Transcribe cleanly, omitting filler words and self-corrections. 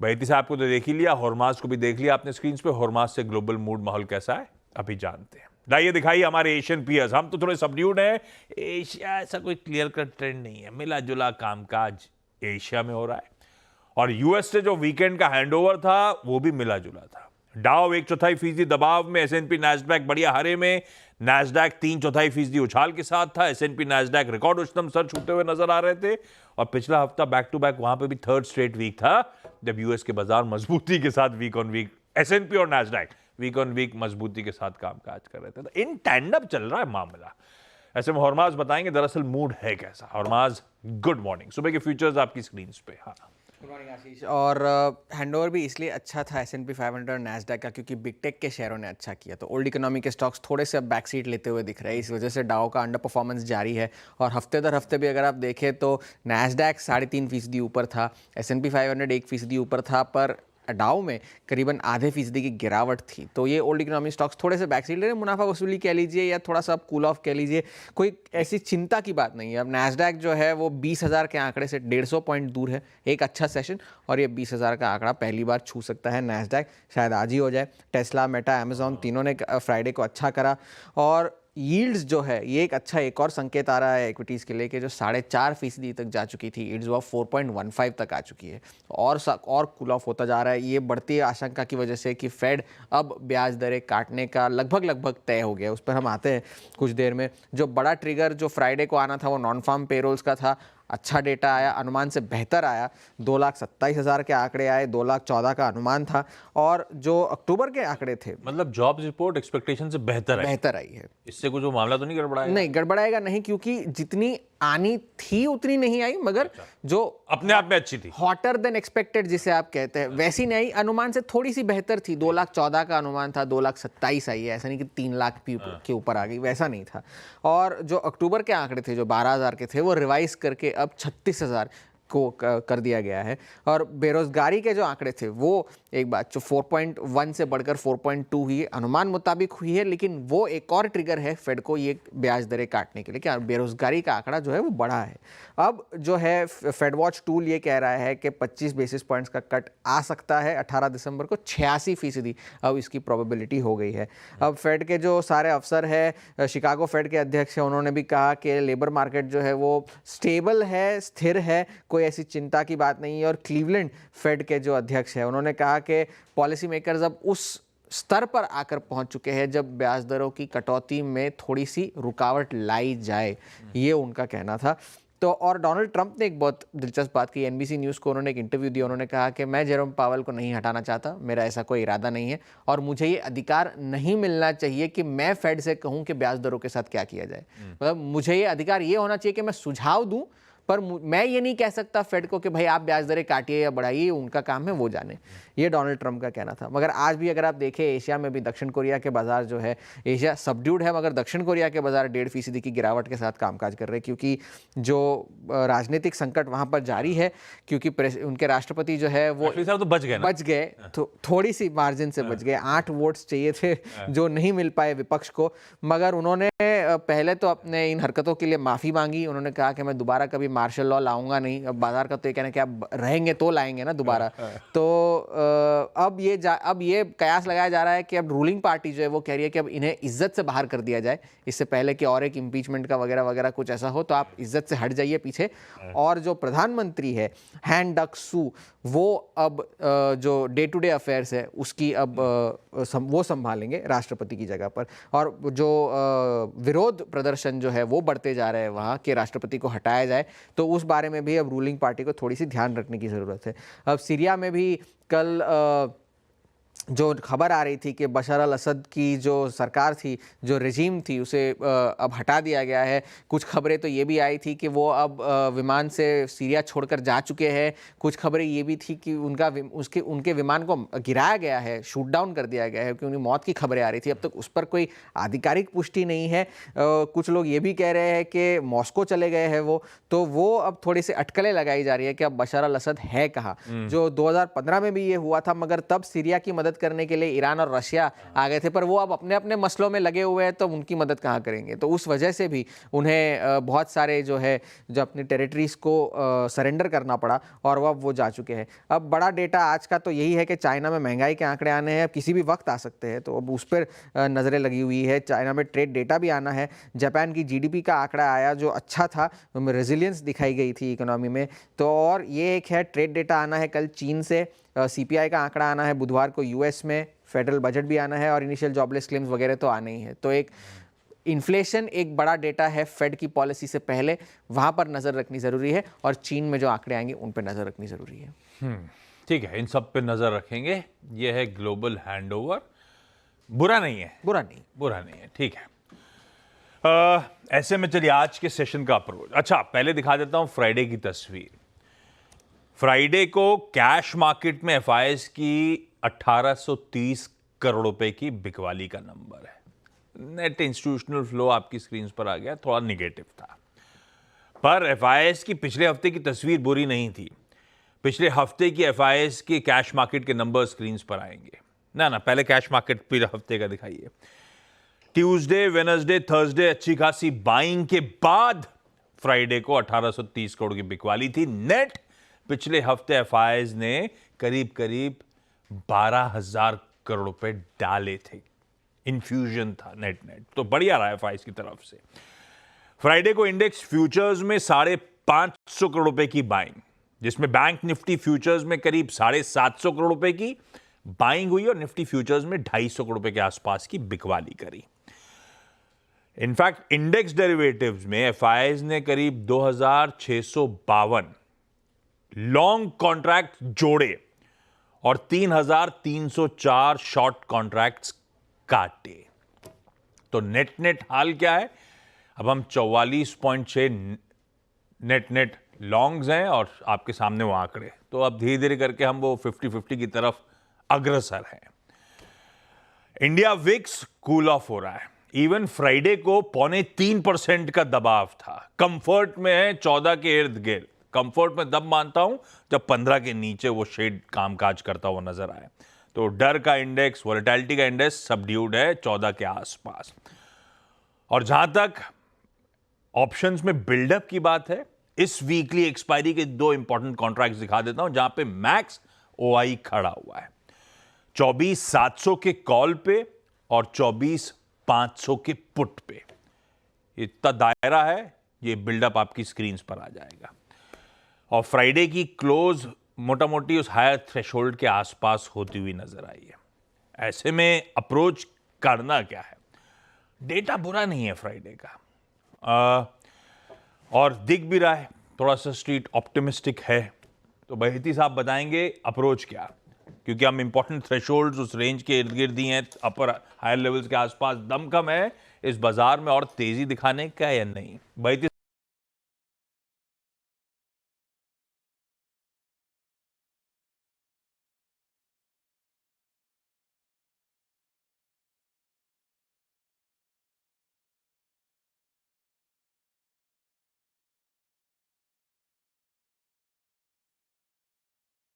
बैती साहब को तो देख ही लिया, हॉर्मास को भी देख लिया आपने स्क्रीन पे। हॉर्मास से ग्लोबल मूड माहौल कैसा है अभी जानते हैं। लाइए दिखाइए हमारे एशियन पीयर्स। हम तो थोड़े सबड्यूड हैं। एशिया ऐसा कोई क्लियर कट ट्रेंड नहीं है, मिला जुला कामकाज एशिया में हो रहा है। और यूएस से जो वीकेंड का हैंडओवर था वो भी मिला जुला था। डाउ 1/4% दबाव में, एसएनपी नैस्डैक बढ़िया हरे में, नैस्डैक 3/4% उछाल के साथ था। एसएनपी नैस्डैक रिकॉर्ड उच्चतम स्तर छूते हुए नजर आ रहे थे। और पिछला हफ्ता बैक टू बैक वहां पे भी थर्ड स्ट्रेट वीक था जब यूएस के बाजार मजबूती के साथ वीक ऑन वीक, एसएनपी और नैस्डैक वीक ऑन वीक मजबूती के साथ कामकाज कर रहे थे। तो इन टैंडम चल रहा है मामला। ऐसे में हॉर्मास बताएंगे दरअसल मूड है कैसा। हॉर्मास गुड मॉर्निंग। सुबह के फ्यूचर्स आपकी स्क्रीन पे। हाँ, गुड मॉर्निंग आशीष। और हैंडओवर भी इसलिए अच्छा था S&P 500 और नैस्डैक का क्योंकि बिग टेक के शेयरों ने अच्छा किया। तो ओल्ड इकोनॉमी के स्टॉक्स थोड़े से अब बैक सीट लेते हुए दिख रहे हैं। इस वजह से डाउ का अंडर परफॉर्मेंस जारी है। और हफ्ते दर हफ्ते भी अगर आप देखें तो नैस्डैक 3.5% ऊपर था, S&P 500 1% ऊपर था, पर डाउ में करीबन ½ % की गिरावट थी। तो ये ओल्ड इकोनॉमी स्टॉक्स थोड़े से बैक सीट ले रहे हैं। मुनाफा वसूली कह लीजिए या थोड़ा सा कूल ऑफ कह लीजिए, कोई ऐसी चिंता की बात नहीं है। अब नैस्डैक जो है वो 20,000 के आंकड़े से 150 पॉइंट दूर है। एक अच्छा सेशन और ये 20,000 का आंकड़ा पहली बार छू सकता है नैस्डैक, शायद आज ही हो जाए। टेस्ला, मेटा, अमेजॉन तीनों ने फ्राइडे को अच्छा करा। और यील्ड्स जो है ये एक और संकेत आ रहा है इक्विटीज़ के लिए कि जो 4.5% तक जा चुकी थी, यील्ड्स वो 4.15 तक आ चुकी है। और कूल ऑफ होता जा रहा है। ये बढ़ती आशंका की वजह से कि फेड अब ब्याज दरें काटने का लगभग तय हो गया। उस पर हम आते हैं कुछ देर में। जो बड़ा ट्रिगर जो फ्राइडे को आना था वो नॉन फार्म पेरोल्स का था। अच्छा डेटा आया, अनुमान से बेहतर आया। 2,27,000 के आंकड़े आए, 2,14,000 का अनुमान था। और जो अक्टूबर के आंकड़े थे, मतलब जॉब्स रिपोर्ट एक्सपेक्टेशन से बेहतर आई है। इससे कुछ मामला तो नहीं गड़बड़ाएगा? नहीं गड़बड़ाएगा नहीं, क्योंकि जितनी आनी थी उतनी नहीं आई, मगर जो अपने आप में अच्छी थी, हॉटर देन एक्सपेक्टेड जिसे आप कहते हैं, वैसी नहीं आई। अनुमान से थोड़ी सी बेहतर थी। 2,14,000 का अनुमान था, 2,27,000 आई है। ऐसा नहीं कि 3 लाख के ऊपर आ गई, वैसा नहीं था। और जो अक्टूबर के आंकड़े थे जो 12,000 के थे वो रिवाइज करके अब 36,000 को कर दिया गया है। और बेरोजगारी के जो आंकड़े थे वो एक बात जो 4.1 से बढ़कर 4.2 हुई है, अनुमान मुताबिक हुई है, लेकिन वो एक और ट्रिगर है फेड को ये ब्याज दरें काटने के लिए कि बेरोजगारी का आंकड़ा जो है वो बढ़ा है। अब जो है फेड वॉच टूल ये कह रहा है कि 25 बेसिस पॉइंट्स का कट आ सकता है 18 दिसंबर को। 86% अब इसकी प्रोबेबिलिटी हो गई है। अब फेड के जो सारे अफसर है, शिकागो फेड के अध्यक्ष हैं, उन्होंने भी कहा कि लेबर मार्केट जो है वो स्टेबल है, स्थिर है, कोई ऐसी चिंता की बात नहीं है। और क्लीवलैंड फेड के जो अध्यक्ष हैं उन्होंने कहा कि पॉलिसी मेकर्स अब उस स्तर पर आकर पहुंच चुके हैं जब ब्याज दरों की कटौती में थोड़ी सी रुकावट लाई जाए, ये उनका कहना था। तो और डोनाल्ड ट्रंप ने एक बहुत दिलचस्प बात की। एनबीसी न्यूज़ को उन्होंने एक इंटरव्यू दिया। उन्होंने कहा कि मैं जेरोम पावेल को नहीं हटाना चाहता, मेरा ऐसा कोई इरादा नहीं है, और मुझे ये अधिकार नहीं मिलना चाहिए कि मैं फेड से कहूं कि ब्याज दरों के साथ क्या किया जाए। मतलब मुझे ये अधिकार ये होना चाहिए कि मैं सुझाव दूं, पर मैं ये नहीं कह सकता फेड को कि भाई आप ब्याज दरें काटिए या बढ़ाइए, उनका काम है, वो जाने। ये डोनाल्ड ट्रंप का कहना था। मगर आज भी अगर आप देखें एशिया में भी दक्षिण कोरिया के बाजार जो है, एशिया सबड्यूड है, मगर दक्षिण कोरिया के बाजार 1.5% की गिरावट के साथ कामकाज कर रहे हैं, क्योंकि जो राजनीतिक संकट वहां पर जारी है, क्योंकि उनके राष्ट्रपति जो है वो तो बच गए तो थोड़ी सी मार्जिन से बच गए। 8 वोट्स चाहिए थे जो नहीं मिल पाए विपक्ष को। मगर उन्होंने पहले तो अपने इन हरकतों के लिए माफी मांगी। उन्होंने कहा कि मैं दोबारा कभी मार्शल लॉ लाऊंगा नहीं। अब बाजार का तो ये कहना कि आप रहेंगे तो लाएंगे ना दोबारा। तो अब ये कयास लगाया जा रहा है कि अब रूलिंग पार्टी जो है वो कह रही है कि अब इन्हें इज्जत से बाहर कर दिया जाए, इससे पहले कि और एक इम्पीचमेंट का वगैरह वगैरह कुछ ऐसा हो, तो आप इज्जत से हट जाइए पीछे। और जो प्रधानमंत्री है हैन डक सू, वो अब जो डे टू डे अफेयर्स है उसकी अब वो संभालेंगे राष्ट्रपति की जगह पर। और जो विरोध प्रदर्शन जो है वो बढ़ते जा रहे हैं वहाँ कि राष्ट्रपति को हटाया जाए, तो उस बारे में भी अब रूलिंग पार्टी को थोड़ी सी ध्यान रखने की ज़रूरत है। अब सीरिया में भी कल जो खबर आ रही थी कि बशर अल असद की जो सरकार थी, जो रेजीम थी, उसे अब हटा दिया गया है। कुछ खबरें तो ये भी आई थी कि वो अब विमान से सीरिया छोड़कर जा चुके हैं। कुछ खबरें ये भी थी कि उनके विमान को गिराया गया है, शूट डाउन कर दिया गया है, कि उनकी मौत की खबरें आ रही थी। अब तक उस पर कोई आधिकारिक पुष्टि नहीं है। कुछ लोग ये भी कह रहे हैं कि मॉस्को चले गए हैं तो वो अब थोड़ी सी अटकलें लगाई जा रही है कि अब बशर अल असद है कहाँ। जो 2015 में भी ये हुआ था, मगर तब सीरिया की मदद मदद करने के लिए ईरान और रशिया आ गए थे, पर वो अब अपने अपने मसलों में लगे हुए हैं, तो उनकी मदद कहाँ करेंगे। तो उस वजह से भी उन्हें बहुत सारे जो अपनी टेरिटरीज को सरेंडर करना पड़ा और वो जा चुके हैं। अब बड़ा डेटा आज का तो यही है कि चाइना में महंगाई के आंकड़े आने हैं, अब किसी भी वक्त आ सकते हैं, तो अब उस पर नज़रें लगी हुई है। चाइना में ट्रेड डेटा भी आना है, जापान की जीडीपी का आंकड़ा आया जो अच्छा था, रेजिलियंस दिखाई गई थी इकोनॉमी में। तो और ये एक है, ट्रेड डेटा आना है कल चीन से, सीपीआई का आंकड़ा आना है बुधवार को यूएस में, फेडरल बजट भी आना है और इनिशियल जॉबलेस क्लेम्स वगैरह तो आने ही है। तो एक इन्फ्लेशन एक बड़ा डेटा है फेड की पॉलिसी से पहले, वहाँ पर नज़र रखनी ज़रूरी है, और चीन में जो आंकड़े आएंगे उन पर नज़र रखनी ज़रूरी है। ठीक है, इन सब पे नज़र रखेंगे। ये है ग्लोबल हैंडओवर। बुरा नहीं है, बुरा नहीं है, ठीक है। ऐसे में चलिए आज के सेशन का अप्रोच। अच्छा, पहले दिखा देता हूं फ्राइडे की तस्वीर। फ्राइडे को कैश मार्केट में एफआईएस की 1830 करोड़ रुपए की बिकवाली का नंबर है। नेट इंस्टीट्यूशनल फ्लो आपकी स्क्रीन पर आ गया, थोड़ा निगेटिव था, पर एफआईएस की पिछले हफ्ते की तस्वीर बुरी नहीं थी। पिछले हफ्ते की एफआईएस के कैश मार्केट के नंबर स्क्रीन पर आएंगे। ना पहले कैश मार्केट पिछले हफ्ते का दिखाइए। ट्यूसडे, वेडनेसडे, थर्सडे अच्छी खासी बाइंग के बाद फ्राइडे को 1830 करोड़ की बिकवाली थी। नेट पिछले हफ्ते एफआईएस ने करीब 12,000 करोड़ रुपए डाले थे। इन्फ्यूजन था नेट, तो बढ़िया रहा एफआईएस की तरफ से। फ्राइडे को इंडेक्स फ्यूचर्स में 550 करोड़ रुपए की बाइंग, जिसमें बैंक निफ्टी फ्यूचर्स में करीब 750 करोड़ रुपए की बाइंग हुई और निफ्टी फ्यूचर्स में 250 करोड़ रुपए के आसपास की बिकवाली करी। इनफैक्ट इंडेक्स डेरिवेटिव्स में एफआईएस ने करीब 2,652 लॉन्ग कॉन्ट्रैक्ट जोड़े और 3,304 शॉर्ट कॉन्ट्रैक्ट्स काटे। तो नेट हाल क्या है? अब हम 44.6 नेट लॉन्ग्स हैं और आपके सामने वो आंकड़े। तो अब धीरे धीरे करके हम वो 50-50 की तरफ अग्रसर हैं। इंडिया विक्स कूल ऑफ हो रहा है। इवन फ्राइडे को 2.25% का दबाव था। कंफर्ट में है 14 के इर्द गिर्द। कंफर्ट में तब मानता हूं जब 15 के नीचे वो शेड कामकाज करता हुआ नजर आए। तो डर का इंडेक्स, वोलेटिलिटी का इंडेक्स सबड्यूड है 14 के आसपास। और जहां तक ऑप्शंस में बिल्डअप की बात है, इस वीकली एक्सपायरी के 2 इंपॉर्टेंट कॉन्ट्रैक्ट्स दिखा देता हूं जहां पे मैक्स ओआई खड़ा हुआ है। 24,700 के कॉल पे और 24,500 के पुट पे। इतना दायरा है, ये बिल्डअप आपकी स्क्रीन पर आ जाएगा। और फ्राइडे की क्लोज मोटा मोटी उस हायर थ्रेशोल्ड के आसपास होती हुई नजर आई है। ऐसे में अप्रोच करना क्या है? डेटा बुरा नहीं है फ्राइडे का, और दिख भी रहा है थोड़ा सा स्ट्रीट ऑप्टिमिस्टिक है। तो बहेती साहब बताएंगे अप्रोच क्या, क्योंकि हम इंपॉर्टेंट थ्रेशोल्ड्स उस रेंज के इर्द गिर्द ही हैं, अपर हायर लेवल्स के आसपास। दम कम है इस बाजार में और तेजी दिखाने का या नहीं? बहेती